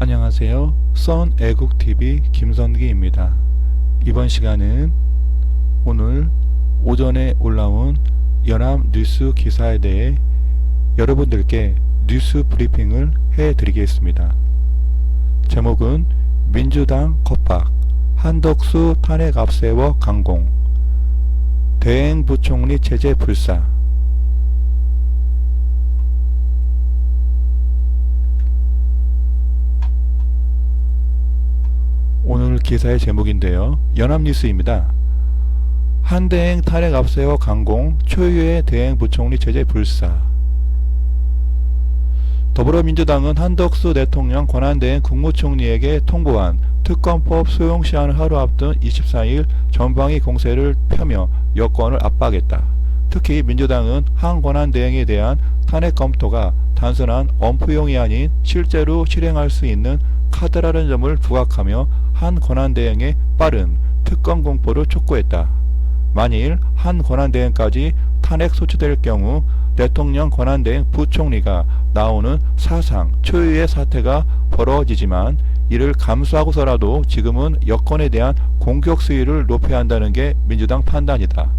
안녕하세요. 썬애국TV 김선기입니다. 이번 시간은 오늘 오전에 올라온 연합뉴스 기사에 대해 여러분들께 뉴스 브리핑을 해드리겠습니다. 제목은 민주당 겁박, 한덕수 탄핵 앞세워 강공, 대행부총리 체제 불사. 오늘 기사의 제목인데요. 연합뉴스입니다. 한대행 탄핵 앞세워 강공, 초유의 대행부총리 체제 불사. 더불어민주당은 한덕수 대통령 권한대행 국무총리에게 통보한 특검법 소용시한을 하루 앞둔 24일 전방위 공세를 펴며 여권을 압박했다. 특히 민주당은 한 권한대행에 대한 탄핵 검토가 단순한 엄포용이 아닌 실제로 실행할 수 있는 카드라는 점을 부각하며 한 권한대행의 빠른 특검 공포를 촉구했다. 만일 한 권한대행까지 탄핵 소추될 경우 대통령 권한대행 부총리가 나오는 사상 초유의 사태가 벌어지지만 이를 감수하고서라도 지금은 여권에 대한 공격 수위를 높여야 한다는 게 민주당 판단이다.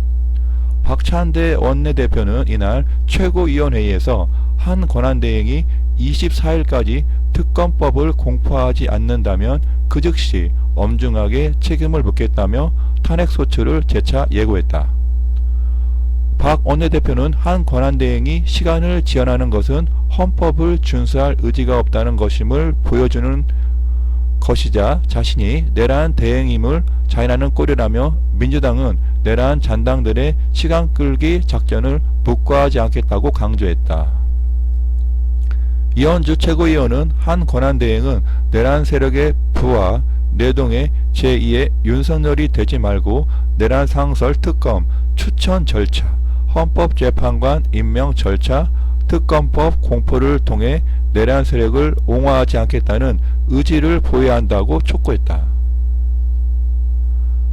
박찬대 원내대표는 이날 최고위원회의에서 한 권한대행이 24일까지 특검법을 공포하지 않는다면 그 즉시 엄중하게 책임을 묻겠다며 탄핵소추를 재차 예고했다. 박 원내대표는 한 권한대행이 시간을 지연하는 것은 헌법을 준수할 의지가 없다는 것임을 보여주는 것이자 자신이 내란 대행임을 자인하는 꼴이라며 민주당은 내란 잔당들의 시간 끌기 작전을 묵과하지 않겠다고 강조했다. 이현주 최고위원은 한 권한대행은 내란 세력의 부하 내동의 제2의 윤석열이 되지 말고 내란 상설 특검 추천 절차, 헌법재판관 임명 절차, 특검법 공포를 통해 내란 세력을 옹호하지 않겠다는 의지를 보여야 한다고 촉구했다.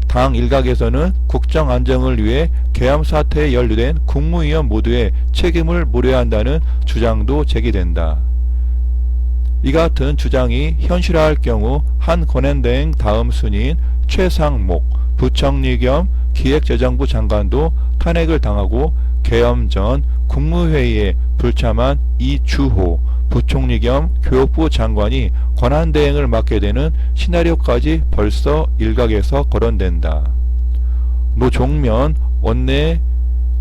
당 일각에서는 국정 안정을 위해 계엄 사태에 연루된 국무위원 모두의 책임을 물어야 한다는 주장도 제기된다. 이 같은 주장이 현실화할 경우 한 권한대행 다음 순위인 최상목 부총리 겸 기획재정부 장관도 탄핵을 당하고 계엄 전 국무회의에 불참한 이주호 부총리 겸 교육부 장관이 권한대행을 맡게 되는 시나리오까지 벌써 일각에서 거론된다. 노종면 원내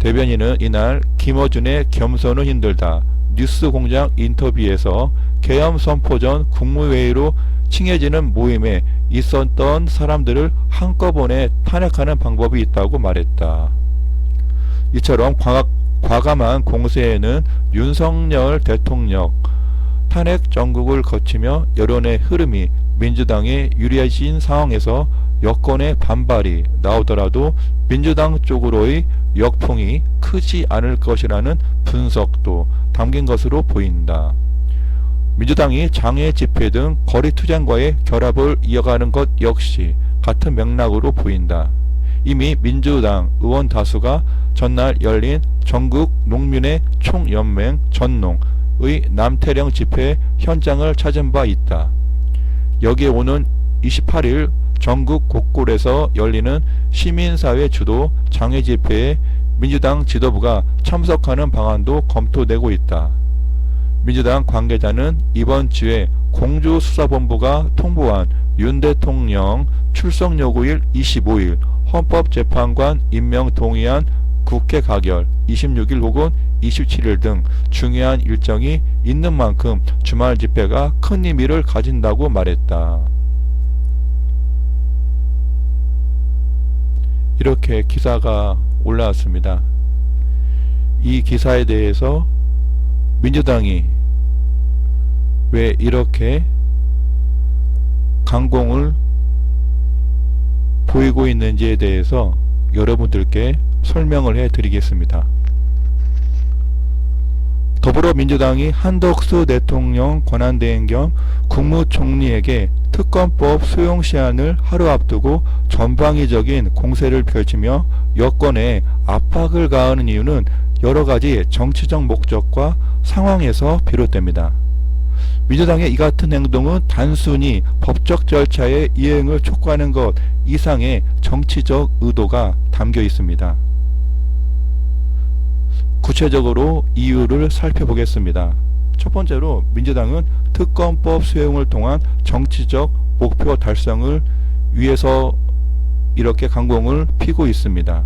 대변인은 이날 김어준의 겸손은 힘들다 뉴스공장 인터뷰에서 계엄 선포 전 국무회의로 칭해지는 모임에 있었던 사람들을 한꺼번에 탄핵하는 방법이 있다고 말했다. 이처럼 과감한 공세에는 윤석열 대통령 탄핵 정국을 거치며 여론의 흐름이 민주당에 유리해진 상황에서 여권의 반발이 나오더라도 민주당 쪽으로의 역풍이 크지 않을 것이라는 분석도 담긴 것으로 보인다. 민주당이 장외 집회 등 거리투쟁과의 결합을 이어가는 것 역시 같은 맥락으로 보인다. 이미 민주당 의원 다수가 전날 열린 전국 농민의 총연맹 전농의 남태령 집회 현장을 찾은 바 있다. 여기에 오는 28일 전국 곳곳에서 열리는 시민사회 주도 장외 집회에 민주당 지도부가 참석하는 방안도 검토되고 있다. 민주당 관계자는 이번 주에 공주수사본부가 통보한 윤 대통령 출석 요구일 25일 헌법재판관 임명 동의안 국회 가결 26일 혹은 27일 등 중요한 일정이 있는 만큼 주말 집회가 큰 의미를 가진다고 말했다. 이렇게 기사가 올라왔습니다. 이 기사에 대해서 민주당이 왜 이렇게 강공을 보이고 있는지에 대해서 여러분들께 설명을 해 드리겠습니다. 더불어민주당이 한덕수 대통령 권한대행 겸 국무총리에게 특검법 소용시한을 하루 앞두고 전방위적인 공세를 펼치며 여권에 압박을 가하는 이유는 여러가지 정치적 목적과 상황에서 비롯됩니다. 민주당의 이 같은 행동은 단순히 법적 절차의 이행을 촉구하는 것 이상의 정치적 의도가 담겨 있습니다. 구체적으로 이유를 살펴보겠습니다. 첫 번째로 민주당은 특검법 수용을 통한 정치적 목표 달성을 위해서 이렇게 강공을 피고 있습니다.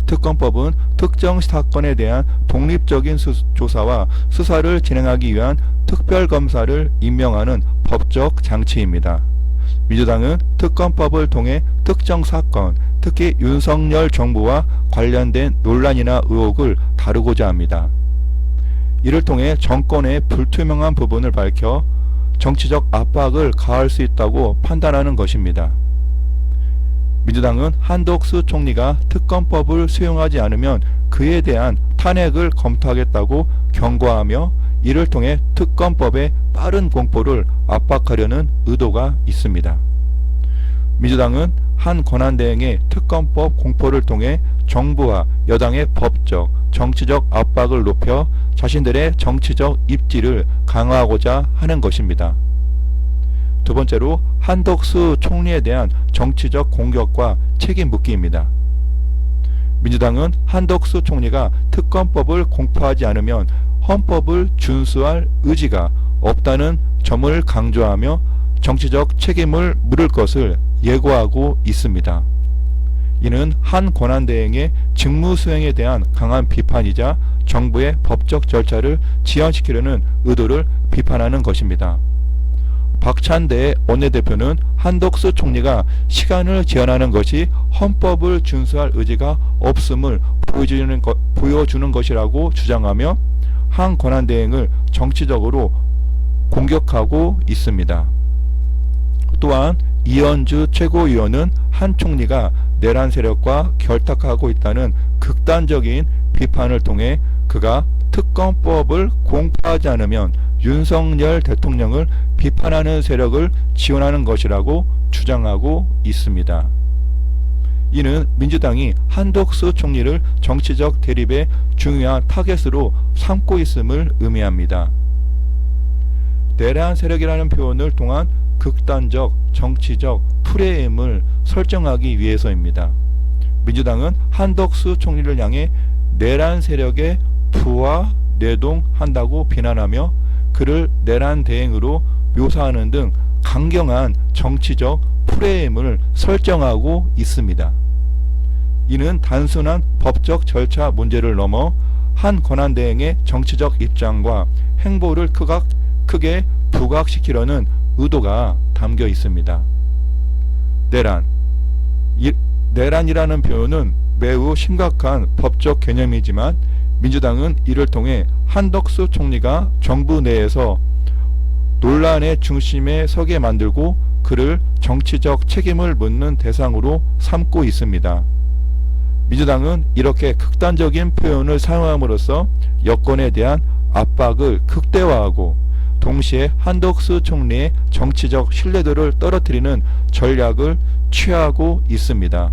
특검법은 특정 사건에 대한 독립적인 조사와 수사를 진행하기 위한 특별검사를 임명하는 법적 장치입니다. 민주당은 특검법을 통해 특정 사건, 특히 윤석열 정부와 관련된 논란이나 의혹을 다루고자 합니다. 이를 통해 정권의 불투명한 부분을 밝혀 정치적 압박을 가할 수 있다고 판단하는 것입니다. 민주당은 한덕수 총리가 특검법을 수용하지 않으면 그에 대한 탄핵을 검토하겠다고 경고하며 이를 통해 특검법의 빠른 공포를 압박하려는 의도가 있습니다. 민주당은 한 권한대행의 특검법 공포를 통해 정부와 여당의 법적, 정치적 압박을 높여 자신들의 정치적 입지를 강화하고자 하는 것입니다. 두 번째로 한덕수 총리에 대한 정치적 공격과 책임 묻기입니다. 민주당은 한덕수 총리가 특검법을 공포하지 않으면 헌법을 준수할 의지가 없다는 점을 강조하며 정치적 책임을 물을 것을 예고하고 있습니다. 이는 한 권한대행의 직무수행에 대한 강한 비판이자 정부의 법적 절차를 지연시키려는 의도를 비판하는 것입니다. 박찬대 원내대표는 한덕수 총리가 시간을 제한하는 것이 헌법을 준수할 의지가 없음을 보여주는 것이라고 주장하며 한 권한대행을 정치적으로 공격하고 있습니다. 또한 이현주 최고위원은 한 총리가 내란 세력과 결탁하고 있다는 극단적인 비판을 통해 그가 특검법을 공포하지 않으면 윤석열 대통령을 비판하는 세력을 지원하는 것이라고 주장하고 있습니다. 이는 민주당이 한덕수 총리를 정치적 대립의 중요한 타겟으로 삼고 있음을 의미합니다. 내란 세력이라는 표현을 통한 극단적 정치적 프레임을 설정하기 위해서입니다. 민주당은 한덕수 총리를 향해 내란 세력에 부하 내동한다고 비난하며 그를 내란 대행으로 묘사하는 등 강경한 정치적 프레임을 설정하고 있습니다. 이는 단순한 법적 절차 문제를 넘어 한 권한대행의 정치적 입장과 행보를 크게 부각시키려는 의도가 담겨 있습니다. 내란이라는 표현은 매우 심각한 법적 개념이지만 민주당은 이를 통해 한덕수 총리가 정부 내에서 논란의 중심에 서게 만들고 그를 정치적 책임을 묻는 대상으로 삼고 있습니다. 민주당은 이렇게 극단적인 표현을 사용함으로써 여권에 대한 압박을 극대화하고 동시에 한덕수 총리의 정치적 신뢰도를 떨어뜨리는 전략을 취하고 있습니다.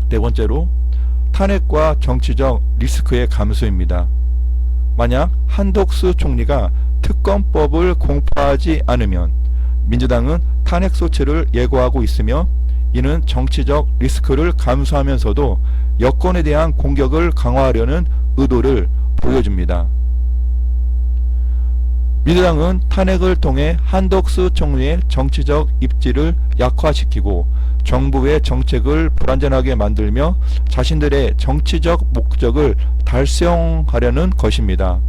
네 번째로 탄핵과 정치적 리스크의 감수입니다. 만약 한덕수 총리가 특검법을 공포하지 않으면 민주당은 탄핵 소치를 예고하고 있으며 이는 정치적 리스크를 감수하면서도 여권에 대한 공격을 강화하려는 의도를 보여줍니다. 민주당은 탄핵을 통해 한덕수 총리의 정치적 입지를 약화시키고 정부의 정책을 불완전하게 만들며 자신들의 정치적 목적을 달성하려는 것입니다.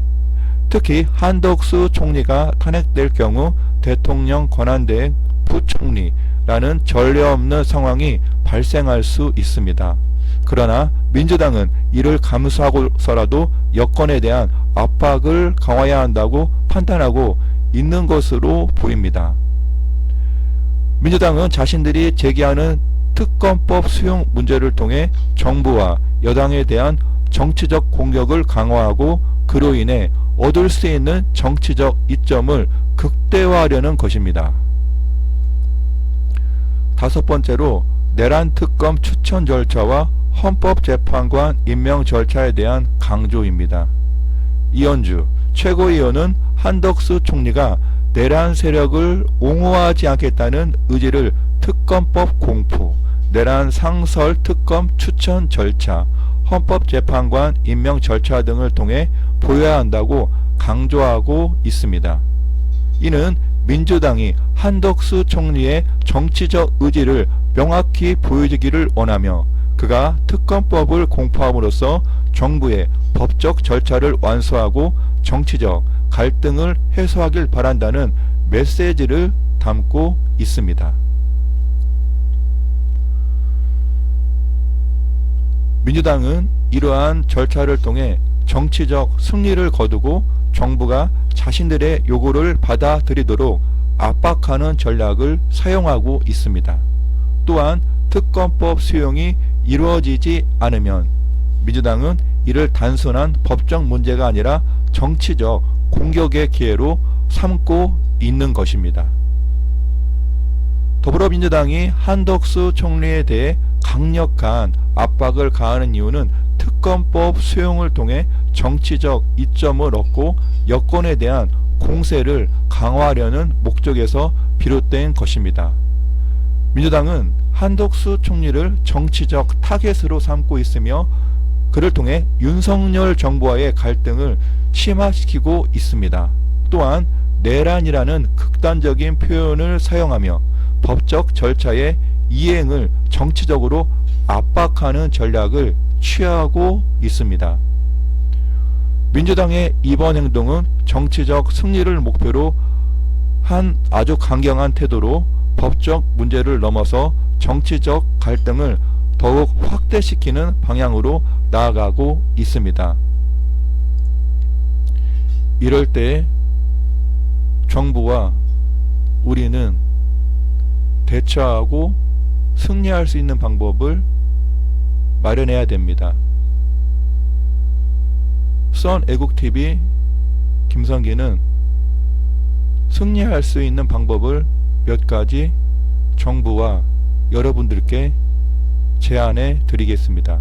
특히 한덕수 총리가 탄핵될 경우 대통령 권한대행 부총리라는 전례 없는 상황이 발생할 수 있습니다. 그러나 민주당은 이를 감수하고서라도 여권에 대한 압박을 강화해야 한다고 판단하고 있는 것으로 보입니다. 민주당은 자신들이 제기하는 특검법 수용 문제를 통해 정부와 여당에 대한 정치적 공격을 강화하고 그로 인해 얻을 수 있는 정치적 이점을 극대화하려는 것입니다. 다섯 번째로 내란 특검 추천 절차와 헌법재판관 임명 절차에 대한 강조입니다. 이현주 최고위원은 한덕수 총리가 내란 세력을 옹호하지 않겠다는 의지를 특검법 공포, 내란 상설 특검 추천 절차, 헌법재판관 임명 절차 등을 통해 보여야 한다고 강조하고 있습니다. 이는 민주당이 한덕수 총리의 정치적 의지를 명확히 보여주기를 원하며 그가 특검법을 공포함으로써 정부의 법적 절차를 완수하고 정치적 갈등을 해소하길 바란다는 메시지를 담고 있습니다. 민주당은 이러한 절차를 통해 정치적 승리를 거두고 정부가 자신들의 요구를 받아들이도록 압박하는 전략을 사용하고 있습니다. 또한 특검법 수용이 이루어지지 않으면 민주당은 이를 단순한 법적 문제가 아니라 정치적 공격의 기회로 삼고 있는 것입니다. 더불어민주당이 한덕수 총리에 대해 강력한 압박을 가하는 이유는 특검법 수용을 통해 정치적 이점을 얻고 여권에 대한 공세를 강화하려는 목적에서 비롯된 것입니다. 민주당은 한덕수 총리를 정치적 타겟으로 삼고 있으며 그를 통해 윤석열 정부와의 갈등을 심화시키고 있습니다. 또한 내란이라는 극단적인 표현을 사용하며 법적 절차의 이행을 정치적으로 압박하는 전략을 취하고 있습니다. 민주당의 이번 행동은 정치적 승리를 목표로 한 아주 강경한 태도로 법적 문제를 넘어서 정치적 갈등을 더욱 확대시키는 방향으로 나아가고 있습니다. 이럴 때 정부와 우리는 대처하고 승리할 수 있는 방법을 마련해야 됩니다. 썬애국TV 김성기는 승리할 수 있는 방법을 몇 가지 정부와 여러분들께 제안해 드리겠습니다.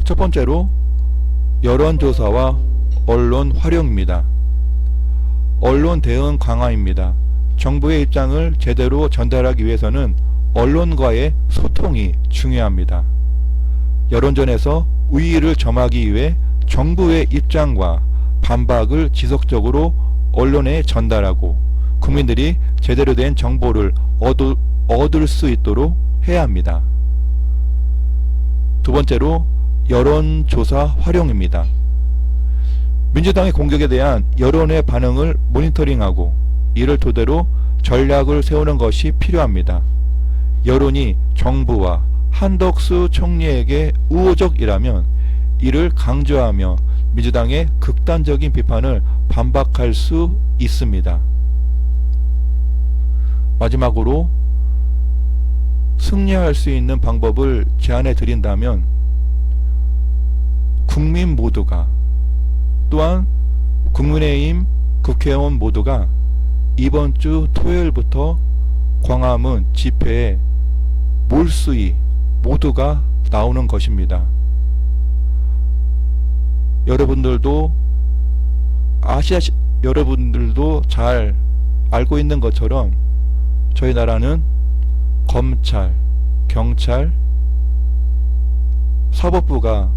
첫 번째로 여론조사와 언론 활용입니다. 언론 대응 강화입니다. 정부의 입장을 제대로 전달하기 위해서는 언론과의 소통이 중요합니다. 여론전에서 우위를 점하기 위해 정부의 입장과 반박을 지속적으로 언론에 전달하고 국민들이 제대로 된 정보를 얻을 수 있도록 해야 합니다. 두 번째로 여론조사 활용입니다. 민주당의 공격에 대한 여론의 반응을 모니터링하고 이를 토대로 전략을 세우는 것이 필요합니다. 여론이 정부와 한덕수 총리에게 우호적이라면 이를 강조하며 민주당의 극단적인 비판을 반박할 수 있습니다. 마지막으로 승리할 수 있는 방법을 제안해 드린다면 국민 모두가 또한 국민의힘 국회의원 모두가 이번 주 토요일부터 광화문 집회에 몰수히 모두가 나오는 것입니다. 여러분들도 여러분들도 잘 알고 있는 것처럼 저희 나라는 검찰, 경찰, 사법부가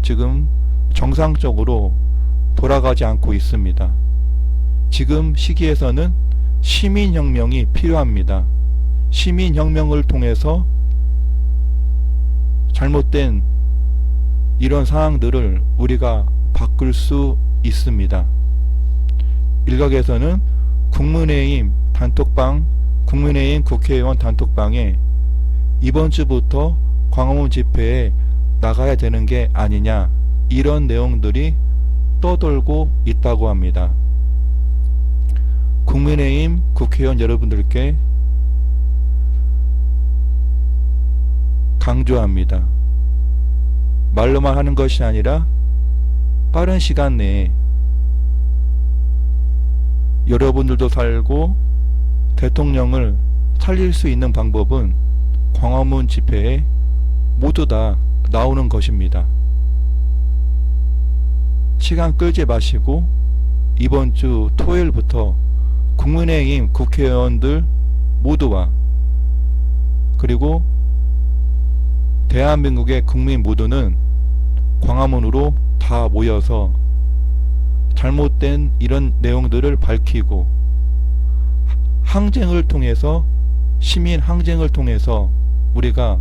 지금 정상적으로 돌아가지 않고 있습니다. 지금 시기에서는 시민혁명이 필요합니다. 시민혁명을 통해서 잘못된 이런 상황들을 우리가 바꿀 수 있습니다. 일각에서는 국민의힘 국회의원 단톡방에 이번 주부터 광화문 집회에 나가야 되는 게 아니냐 이런 내용들이 떠돌고 있다고 합니다. 국민의힘 국회의원 여러분들께 강조합니다. 말로만 하는 것이 아니라 빠른 시간 내에 여러분들도 살고 대통령을 살릴 수 있는 방법은 광화문 집회에 모두 다 나오는 것입니다. 시간 끌지 마시고 이번 주 토요일부터 국민의힘 국회의원들 모두와 그리고 대한민국의 국민 모두는 광화문으로 다 모여서 잘못된 이런 내용들을 밝히고 항쟁을 통해서 시민 항쟁을 통해서 우리가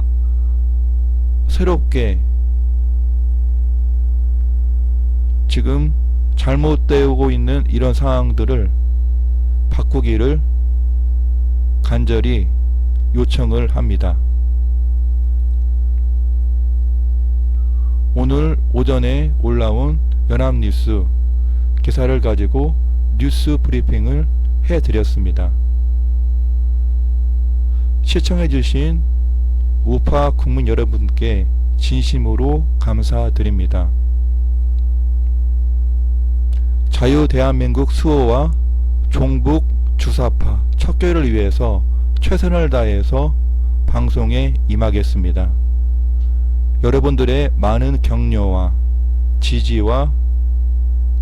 새롭게 지금 잘못되고 있는 이런 상황들을 바꾸기를 간절히 요청을 합니다. 오늘 오전에 올라온 연합뉴스 기사를 가지고 뉴스 브리핑을 해드렸습니다. 시청해주신 우파 국민 여러분께 진심으로 감사드립니다. 자유대한민국 수호와 종북 주사파 척결을 위해서 최선을 다해서 방송에 임하겠습니다. 여러분들의 많은 격려와 지지와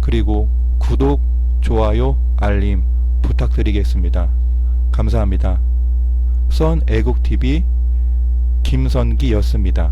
그리고 구독, 좋아요, 알림 부탁드리겠습니다. 감사합니다. 선애국TV 김선기였습니다.